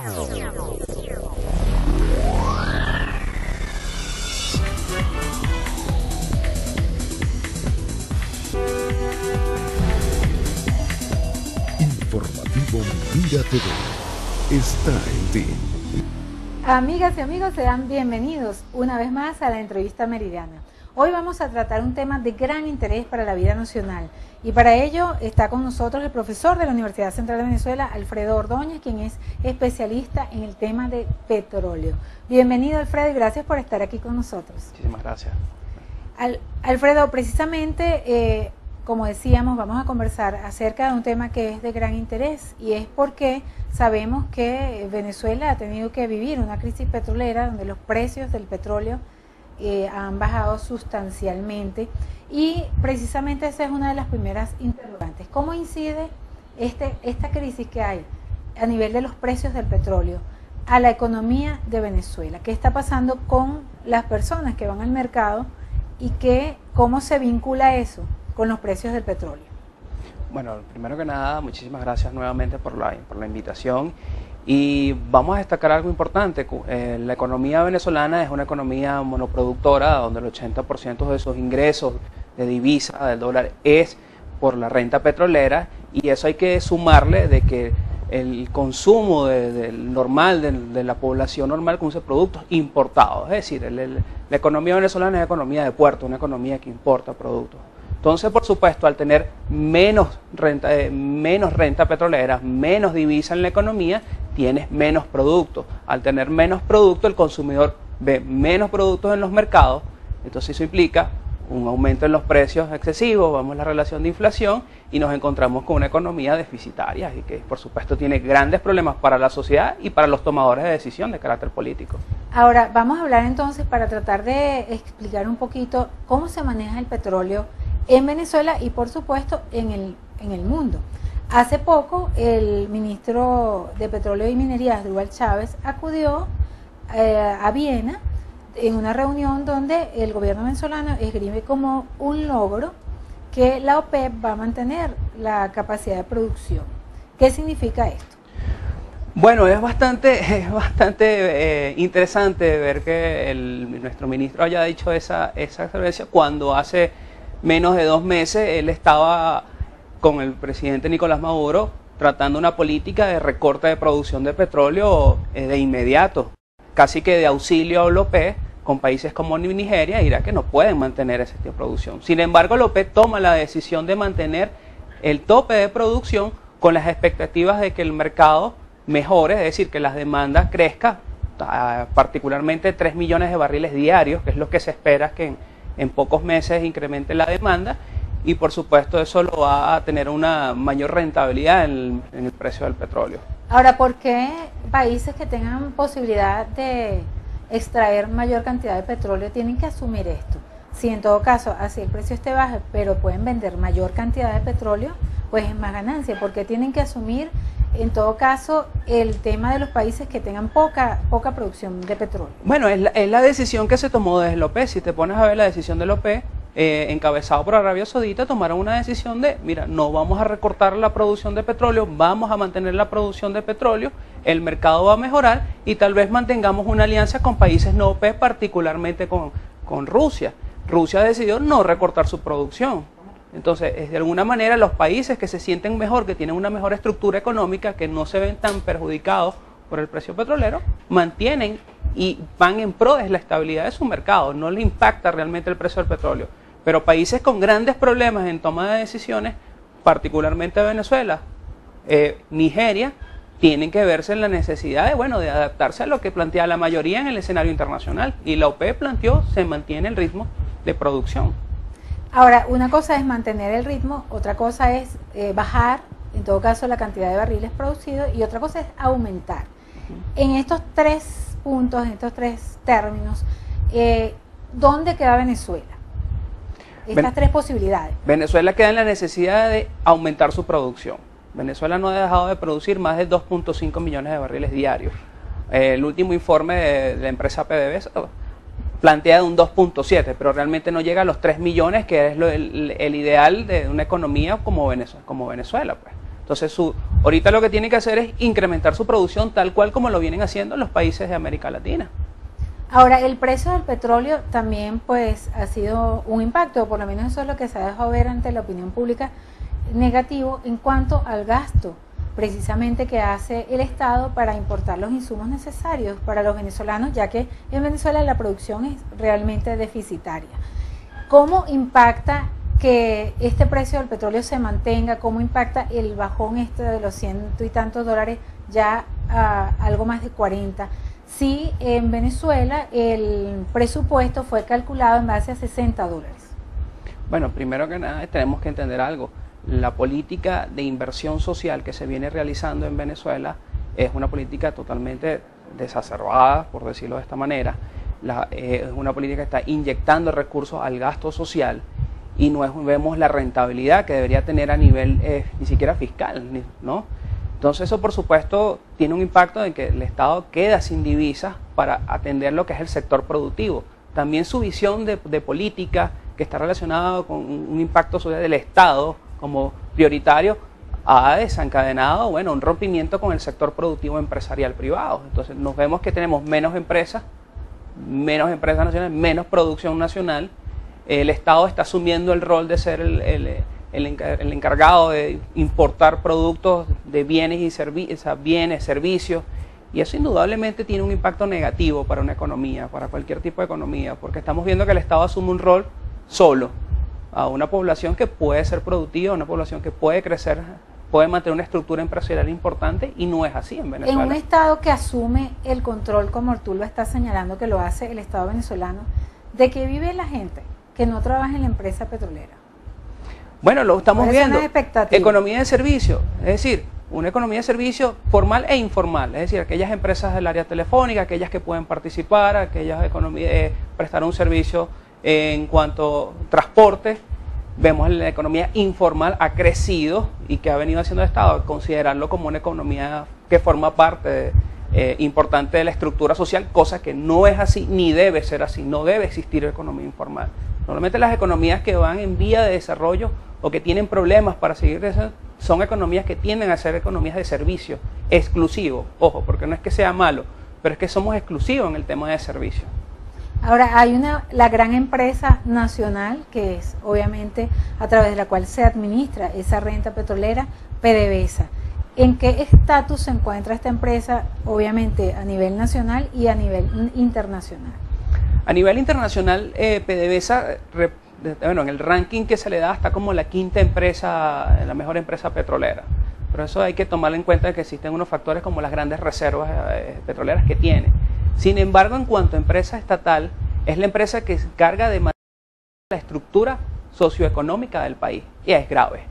Informativo Mira TV está en ti. Amigas y amigos, sean bienvenidos una vez más a la entrevista meridiana. Hoy vamos a tratar un tema de gran interés para la vida nacional y para ello está con nosotros el profesor de la Universidad Central de Venezuela, Alfredo Ordóñez, quien es especialista en el tema de petróleo. Bienvenido, Alfredo, y gracias por estar aquí con nosotros. Muchísimas gracias. Alfredo, precisamente, como decíamos, vamos a conversar acerca de un tema que es de gran interés y es porque sabemos que Venezuela ha tenido que vivir una crisis petrolera donde los precios del petróleo han bajado sustancialmente y precisamente esa es una de las primeras interrogantes. ¿Cómo incide esta crisis que hay a nivel de los precios del petróleo a la economía de Venezuela? ¿Qué está pasando con las personas que van al mercado y cómo se vincula eso con los precios del petróleo? Bueno, primero que nada, muchísimas gracias nuevamente por la invitación. Y vamos a destacar algo importante. La economía venezolana es una economía monoproductora donde el 80% de sus ingresos de divisa, del dólar, es por la renta petrolera, y eso hay que sumarle de que el consumo normal de la población normal consume productos importados. Es decir, la economía venezolana es una economía de puerto, una economía que importa productos. Entonces, por supuesto, al tener menos renta petrolera, menos divisa en la economía, tienes menos productos. Al tener menos productos, el consumidor ve menos productos en los mercados, entonces eso implica un aumento en los precios excesivos, vamos a la relación de inflación y nos encontramos con una economía deficitaria y que, por supuesto, tiene grandes problemas para la sociedad y para los tomadores de decisión de carácter político. Ahora, vamos a hablar entonces para tratar de explicar un poquito cómo se maneja el petróleo en Venezuela y, por supuesto, en el mundo. Hace poco, el ministro de Petróleo y Minería, Asdrúbal Chávez, acudió a Viena en una reunión donde el gobierno venezolano esgrime como un logro que la OPEP va a mantener la capacidad de producción. ¿Qué significa esto? Bueno, es bastante interesante ver que nuestro ministro haya dicho esa experiencia cuando hace menos de 2 meses él estaba con el presidente Nicolás Maduro tratando una política de recorte de producción de petróleo de inmediato, casi que de auxilio a la OPEP con países como Nigeria e Irak que no pueden mantener ese tipo de producción. Sin embargo, la OPEP toma la decisión de mantener el tope de producción con las expectativas de que el mercado mejore, es decir, que las demandas crezcan, particularmente 3 millones de barriles diarios, que es lo que se espera que en pocos meses incremente la demanda, y por supuesto eso lo va a tener una mayor rentabilidad en el precio del petróleo. Ahora, ¿por qué países que tengan posibilidad de extraer mayor cantidad de petróleo tienen que asumir esto? Si en todo caso así el precio esté bajo, pero pueden vender mayor cantidad de petróleo, pues es más ganancia. ¿Por qué tienen que asumir en todo caso el tema de los países que tengan poca producción de petróleo? Bueno, es la decisión que se tomó desde la OPEP. Si te pones a ver la decisión de la OPEP, encabezado por Arabia Saudita, tomaron una decisión de, mira, no vamos a recortar la producción de petróleo, vamos a mantener la producción de petróleo, el mercado va a mejorar y tal vez mantengamos una alianza con países no OPEP, particularmente con Rusia. Rusia decidió no recortar su producción. Entonces, de alguna manera, los países que se sienten mejor, que tienen una mejor estructura económica, que no se ven tan perjudicados por el precio petrolero, mantienen y van en pro de la estabilidad de su mercado, no le impacta realmente el precio del petróleo. Pero países con grandes problemas en toma de decisiones, particularmente Venezuela, Nigeria, tienen que verse en la necesidad de adaptarse a lo que plantea la mayoría en el escenario internacional. Y la OPEP planteó, se mantiene el ritmo de producción. Ahora, una cosa es mantener el ritmo, otra cosa es bajar, en todo caso, la cantidad de barriles producidos, y otra cosa es aumentar. En estos 3 puntos, en estos 3 términos, ¿dónde queda Venezuela? Estas 3 posibilidades. Venezuela queda en la necesidad de aumentar su producción. Venezuela no ha dejado de producir más de 2.5 millones de barriles diarios. El último informe de la empresa PDVSA plantea de un 2.7, pero realmente no llega a los 3 millones, que es el ideal de una economía como Venezuela, pues. Entonces, ahorita lo que tiene que hacer es incrementar su producción tal cual como lo vienen haciendo los países de América Latina. Ahora, el precio del petróleo también pues ha sido un impacto, por lo menos eso es lo que se ha dejado ver ante la opinión pública, negativo en cuanto al gasto precisamente que hace el Estado para importar los insumos necesarios para los venezolanos, ya que en Venezuela la producción es realmente deficitaria. ¿Cómo impacta que este precio del petróleo se mantenga? ¿Cómo impacta el bajón de los $100 y tantos ya a algo más de 40? Si en Venezuela el presupuesto fue calculado en base a $60. Bueno, primero que nada tenemos que entender algo. La política de inversión social que se viene realizando en Venezuela es una política totalmente desacerbada, por decirlo de esta manera. Es una política que está inyectando recursos al gasto social y no vemos la rentabilidad que debería tener a nivel ni siquiera fiscal, ¿no? Entonces eso por supuesto tiene un impacto en que el Estado queda sin divisas para atender lo que es el sector productivo. También su visión de política que está relacionada con un impacto social del Estado como prioritario ha desencadenado un rompimiento con el sector productivo empresarial privado. Entonces nos vemos que tenemos menos empresas nacionales, menos producción nacional. El Estado está asumiendo el rol de ser el encargado de importar productos de bienes y servicios, y eso indudablemente tiene un impacto negativo para una economía, para cualquier tipo de economía, porque estamos viendo que el Estado asume un rol solo a una población que puede ser productiva, una población que puede crecer, puede mantener una estructura empresarial importante, y no es así en Venezuela. En un Estado que asume el control, como tú lo estás señalando, que lo hace el Estado venezolano, ¿de qué vive la gente que no trabaja en la empresa petrolera? Bueno, lo estamos viendo. Economía de servicio, es decir, una economía de servicio formal e informal, es decir, aquellas empresas del área telefónica, aquellas que pueden participar, aquellas prestar un servicio en cuanto a transporte. Vemos la economía informal ha crecido y que ha venido haciendo el Estado, considerarlo como una economía que forma parte importante de la estructura social, cosa que no es así ni debe ser así, no debe existir economía informal. Normalmente las economías que van en vía de desarrollo o que tienen problemas para seguir eso, son economías que tienden a ser economías de servicio, exclusivos, ojo, porque no es que sea malo, pero es que somos exclusivos en el tema de servicio. Ahora, hay la gran empresa nacional, que es obviamente a través de la cual se administra esa renta petrolera, PDVSA. ¿En qué estatus se encuentra esta empresa, obviamente a nivel nacional y a nivel internacional? A nivel internacional, PDVSA, en el ranking que se le da, está como la quinta empresa, la mejor empresa petrolera. Pero eso hay que tomar en cuenta que existen unos factores como las grandes reservas petroleras que tiene. Sin embargo, en cuanto a empresa estatal, es la empresa que se encarga de mantener la estructura socioeconómica del país. Y es grave,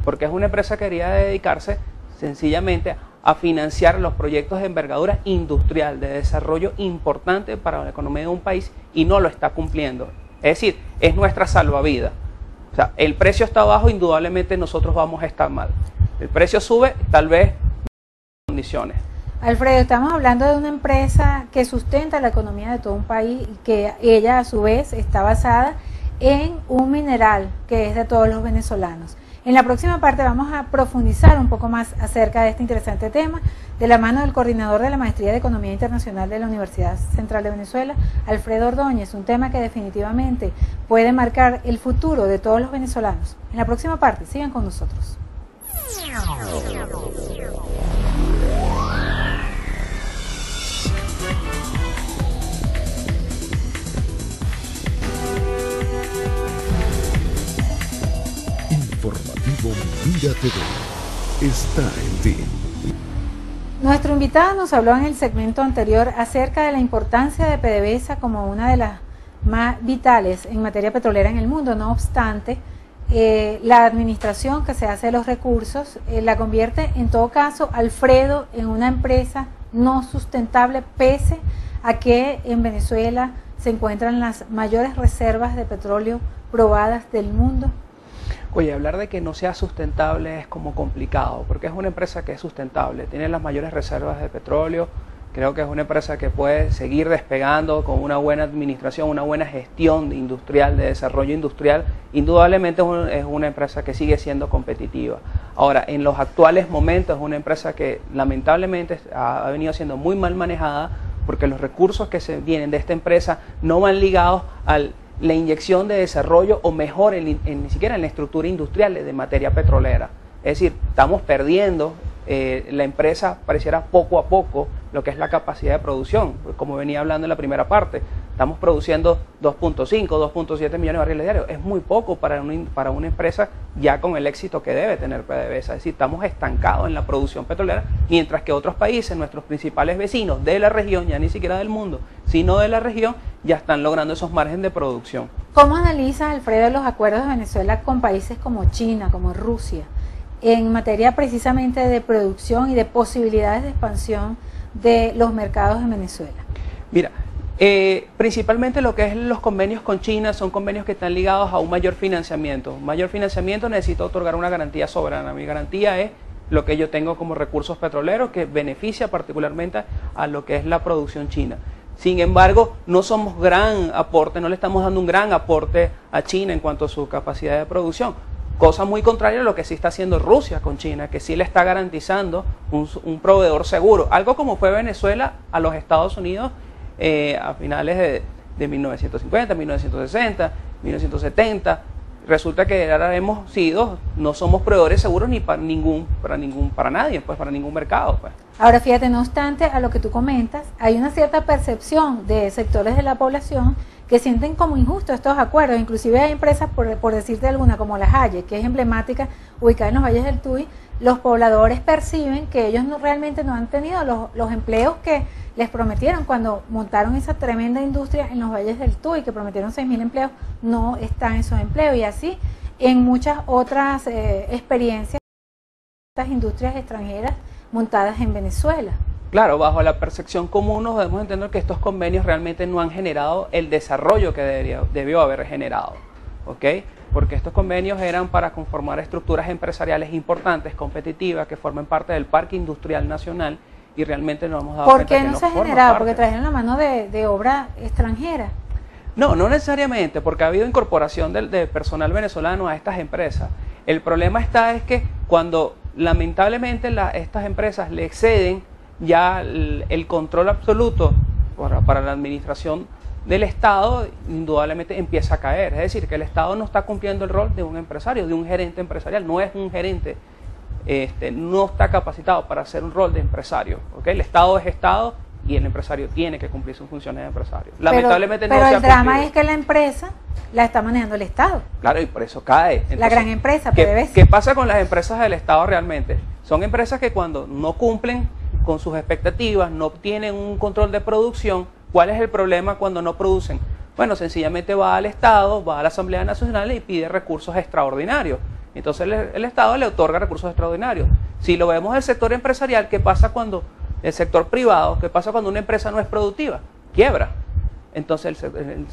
porque es una empresa que quería dedicarse sencillamente a financiar los proyectos de envergadura industrial, de desarrollo importante para la economía de un país, y no lo está cumpliendo. Es decir, es nuestra salvavidas. O sea, el precio está bajo, indudablemente nosotros vamos a estar mal. El precio sube, tal vez condiciones. Alfredo, estamos hablando de una empresa que sustenta la economía de todo un país y que ella a su vez está basada en un mineral que es de todos los venezolanos. En la próxima parte vamos a profundizar un poco más acerca de este interesante tema, de la mano del coordinador de la Maestría de Economía Internacional de la Universidad Central de Venezuela, Alfredo Ordóñez, un tema que definitivamente puede marcar el futuro de todos los venezolanos. En la próxima parte, sigan con nosotros. Informativo Mira TV está en ti. Nuestro invitado nos habló en el segmento anterior acerca de la importancia de PDVSA como una de las más vitales en materia petrolera en el mundo. No obstante, la administración que se hace de los recursos la convierte en todo caso, Alfredo, en una empresa no sustentable, pese a que en Venezuela se encuentran las mayores reservas de petróleo probadas del mundo. Oye, hablar de que no sea sustentable es como complicado, porque es una empresa que es sustentable, tiene las mayores reservas de petróleo, Creo que es una empresa que puede seguir despegando con una buena administración, una buena gestión industrial, de desarrollo industrial. Indudablemente es una empresa que sigue siendo competitiva. Ahora, en los actuales momentos es una empresa que lamentablemente ha venido siendo muy mal manejada, porque los recursos que se vienen de esta empresa no van ligados a la inyección de desarrollo o mejor ni siquiera en la estructura industrial de materia petrolera. Es decir, estamos perdiendo, la empresa pareciera poco a poco lo que es la capacidad de producción. Como venía hablando en la primera parte, estamos produciendo 2.5, 2.7 millones de barriles diarios. Es muy poco para una empresa ya con el éxito que debe tener PDVSA. Es decir, estamos estancados en la producción petrolera, mientras que otros países, nuestros principales vecinos de la región, ya ni siquiera del mundo, sino de la región, ya están logrando esos márgenes de producción. ¿Cómo analizas, Alfredo, los acuerdos de Venezuela con países como China, como Rusia, en materia precisamente de producción y de posibilidades de expansión de los mercados en Venezuela? Mira, principalmente lo que es los convenios con China son convenios que están ligados a un mayor financiamiento. Un mayor financiamiento necesita otorgar una garantía soberana. Mi garantía es lo que yo tengo como recursos petroleros, que beneficia particularmente a lo que es la producción china. Sin embargo, no somos gran aporte, no le estamos dando un gran aporte a China en cuanto a su capacidad de producción. Cosa muy contraria a lo que sí está haciendo Rusia con China, que sí le está garantizando un proveedor seguro. Algo como fue Venezuela a los Estados Unidos a finales de 1950, 1960, 1970. Resulta que ahora hemos sido, no somos proveedores seguros ni para nadie, pues para ningún mercado. Pues. Ahora fíjate, no obstante a lo que tú comentas, hay una cierta percepción de sectores de la población que sienten como injustos estos acuerdos. Inclusive hay empresas, por decirte alguna, como la Haye, que es emblemática, ubicada en los valles del Tuy. Los pobladores perciben que ellos realmente no han tenido los empleos que les prometieron cuando montaron esa tremenda industria en los valles del Tuy, que prometieron 6.000 empleos, no están esos empleos. Y así en muchas otras experiencias, estas industrias extranjeras montadas en Venezuela. Claro, bajo la percepción común nos debemos entender que estos convenios realmente no han generado el desarrollo que debió haber generado, ¿ok? Porque estos convenios eran para conformar estructuras empresariales importantes, competitivas, que formen parte del Parque Industrial Nacional, y realmente nos hemos dado cuenta que no. ¿Por qué no se ha generado? Porque trajeron la mano de obra extranjera. No, no necesariamente, porque ha habido incorporación de personal venezolano a estas empresas. El problema es que cuando lamentablemente estas empresas le exceden ya el control absoluto para la administración del Estado, indudablemente empieza a caer. Es decir, que el Estado no está cumpliendo el rol de un empresario, de un gerente empresarial. No es un gerente, no está capacitado para hacer un rol de empresario. ¿Okay? El Estado es Estado y el empresario tiene que cumplir sus funciones de empresario. Lamentablemente pero el drama es que la empresa la está manejando el Estado. Claro, y por eso cae. Entonces, la gran empresa, PDVSA. ¿Qué pasa con las empresas del Estado realmente? Son empresas que cuando no cumplen con sus expectativas, no tienen un control de producción. ¿Cuál es el problema cuando no producen? Bueno, sencillamente va al Estado, va a la Asamblea Nacional y pide recursos extraordinarios. Entonces el Estado le otorga recursos extraordinarios. Si lo vemos del sector empresarial, ¿qué pasa cuando el sector privado? ¿Qué pasa cuando una empresa no es productiva? Quiebra. Entonces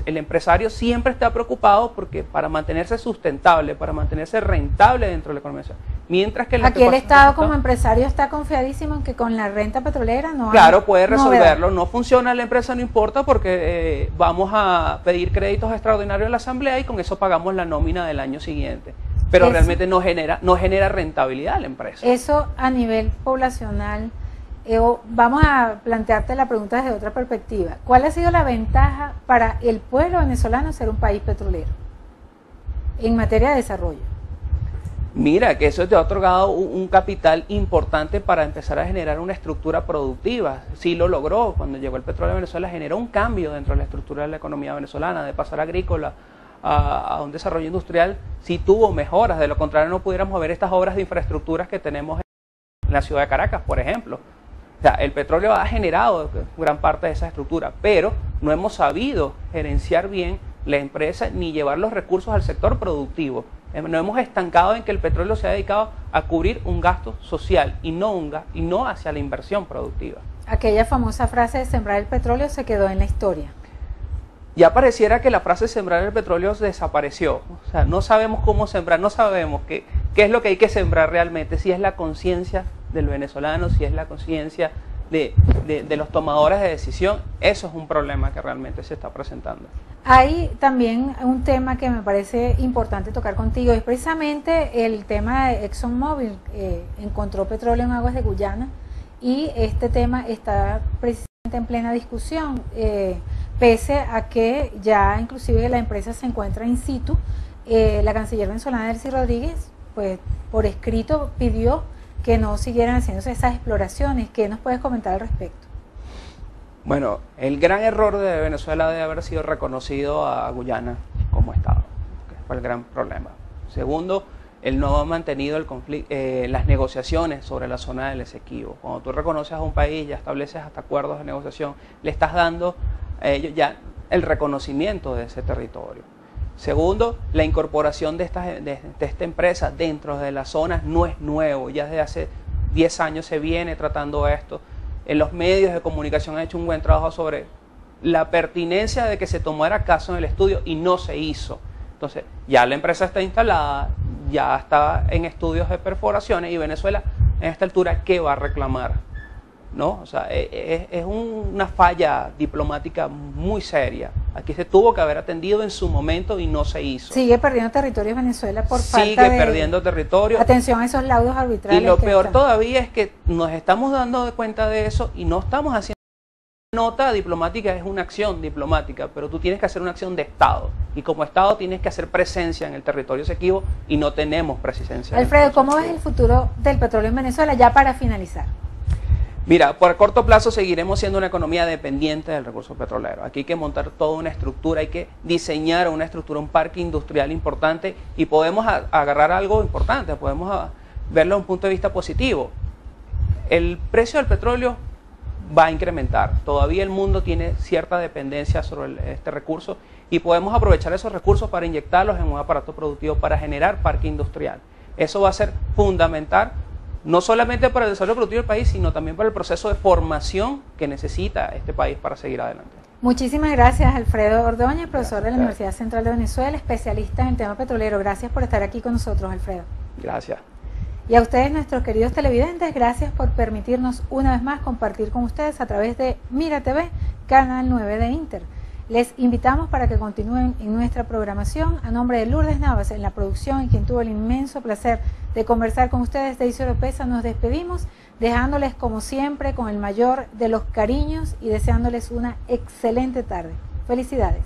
el empresario siempre está preocupado porque para mantenerse sustentable, para mantenerse rentable dentro de la economía. Mientras que aquí el Estado como empresario está confiadísimo en que con la renta petrolera no hay. Claro, puede resolverlo. No funciona la empresa, no importa, porque vamos a pedir créditos extraordinarios a la Asamblea y con eso pagamos la nómina del año siguiente. Pero eso realmente no genera rentabilidad a la empresa. Eso a nivel poblacional. Vamos a plantearte la pregunta desde otra perspectiva. ¿Cuál ha sido la ventaja para el pueblo venezolano ser un país petrolero en materia de desarrollo? Mira, que eso te ha otorgado un capital importante para empezar a generar una estructura productiva. Sí lo logró. Cuando llegó el petróleo a Venezuela generó un cambio dentro de la estructura de la economía venezolana, de pasar agrícola a un desarrollo industrial. Sí tuvo mejoras, de lo contrario no pudiéramos ver estas obras de infraestructuras que tenemos en la ciudad de Caracas, por ejemplo. O sea, el petróleo ha generado gran parte de esa estructura, pero no hemos sabido gerenciar bien la empresa ni llevar los recursos al sector productivo. Nos hemos estancado en que el petróleo se ha dedicado a cubrir un gasto social y no hacia la inversión productiva. Aquella famosa frase de sembrar el petróleo se quedó en la historia. Ya pareciera que la frase sembrar el petróleo desapareció. O sea, no sabemos cómo sembrar, no sabemos qué es lo que hay que sembrar realmente, si es la conciencia del venezolano, si es la conciencia de los tomadores de decisión. Eso es un problema que realmente se está presentando. Hay también un tema que me parece importante tocar contigo, es precisamente el tema de ExxonMobil. Encontró petróleo en aguas de Guyana y este tema está precisamente en plena discusión, pese a que ya inclusive la empresa se encuentra in situ. La canciller venezolana Delcy Rodríguez, pues por escrito pidió que no siguieran haciéndose esas exploraciones. ¿Qué nos puedes comentar al respecto? Bueno, el gran error de Venezuela debe haber sido reconocido a Guyana como Estado, que fue el gran problema. Segundo, él no ha mantenido el conflicto, las negociaciones sobre la zona del Esequibo. Cuando tú reconoces a un país, ya estableces hasta acuerdos de negociación, le estás dando a ellos ya el reconocimiento de ese territorio. Segundo, la incorporación de esta empresa dentro de las zonas no es nuevo, ya desde hace 10 años se viene tratando esto. En los medios de comunicación han hecho un buen trabajo sobre la pertinencia de que se tomara caso en el estudio y no se hizo. Entonces, ya la empresa está instalada, ya está en estudios de perforaciones y Venezuela en esta altura, ¿qué va a reclamar? ¿No? O sea, es una falla diplomática muy seria. Aquí se tuvo que haber atendido en su momento y no se hizo. Sigue perdiendo territorio Venezuela por falta de... Sigue perdiendo territorio. Atención a esos laudos arbitrales. Y lo peor todavía es que nos estamos dando cuenta de eso y no estamos haciendo... Nota diplomática es una acción diplomática, pero tú tienes que hacer una acción de Estado. Y como Estado tienes que hacer presencia en el territorio Esequibo y no tenemos presencia. Alfredo, ¿cómo ves el futuro del petróleo en Venezuela ya para finalizar? Mira, por corto plazo seguiremos siendo una economía dependiente del recurso petrolero. Aquí hay que montar toda una estructura, hay que diseñar una estructura, un parque industrial importante y podemos agarrar algo importante, podemos verlo desde un punto de vista positivo. El precio del petróleo va a incrementar. Todavía el mundo tiene cierta dependencia sobre este recurso y podemos aprovechar esos recursos para inyectarlos en un aparato productivo, para generar parque industrial. Eso va a ser fundamental, no solamente para el desarrollo productivo del país, sino también para el proceso de formación que necesita este país para seguir adelante. Muchísimas gracias, Alfredo Ordóñez, profesor de la Universidad Central de Venezuela, especialista en el tema petrolero. Gracias por estar aquí con nosotros, Alfredo. Gracias. Y a ustedes, nuestros queridos televidentes, gracias por permitirnos una vez más compartir con ustedes a través de Mira TV, Canal 9 de Inter. Les invitamos para que continúen en nuestra programación. A nombre de Lourdes Navas en la producción y quien tuvo el inmenso placer de conversar con ustedes, Daisy Oropesa, nos despedimos, dejándoles como siempre con el mayor de los cariños y deseándoles una excelente tarde. Felicidades.